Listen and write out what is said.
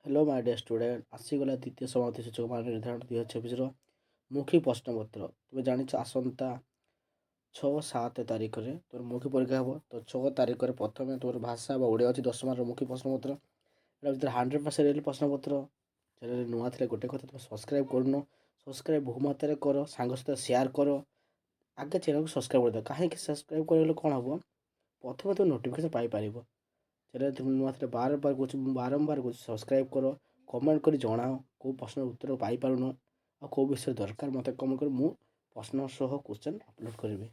Hello my deer student, ଆସିଗଲା ଦ୍ୱିତୀୟ ସମାପ୍ତି ସୂଚକ ମାନ ନିର୍ଦ୍ଧାରଣ 2026ର ମୌଖିକ ପ୍ରଶ୍ନପତ୍ର। ତୁମେ ଜାଣିଛ ଆସନ୍ତା 6-7 ତାରିଖରେ ତୁମର ମୌଖିକ ପରୀକ୍ଷା ହେବ। ତ 6 ତାରିଖରେ ପ୍ରଥମେ ତୁମର ଭାଷା ବା ଓଡ଼ିଆ ଅଛି 10 ମାର୍କର ମୌଖିକ ପ୍ରଶ୍ନପତ୍ର। ଏଟା ଭିତରେ 100% ରିଅଲ୍ ପ୍ରଶ୍ନପତ୍ର। ଚ୍ୟାନେଲରେ ନୂଆ ଥିଲେ ଗୋଟେ କଥା, ତୁମେ ସବସ୍କ୍ରାଇବ୍ କରୁନ, ସବସ୍କ୍ରାଇବ୍ ବହୁ ମାତ୍ରାରେ କର, ସାଙ୍ଗ ସହିତ ସେୟାର କର। ଆଗେ ଚ୍ୟାନେଲକୁ ସବସ୍କ୍ରାଇବ୍ କରିଦିଅ। କାହିଁକି ସବସ୍କ୍ରାଇବ୍ କରିଗଲେ କ'ଣ ହେବ? ପ୍ରଥମେ ତୁମେ ନୋଟିଫିକେସନ୍ ପାଇପାରିବ। ଚ୍ୟାନେଲ ତୁମେ ନୂଆ ଥିଲେ ବାରମ୍ବାର କହୁଛି ସବସ୍କ୍ରାଇବ୍ କର, କମେଣ୍ଟ କରି ଜଣାଅ କେଉଁ ପ୍ରଶ୍ନର ଉତ୍ତର ପାଇପାରୁନ ଆଉ କେଉଁ ବିଷୟରେ ଦରକାର ମୋତେ କମେଣ୍ଟ କରି ମୁଁ ପ୍ରଶ୍ନ ସହ କ୍ୱେଶ୍ଚନ୍ ଅପଲୋଡ଼ କରିବି।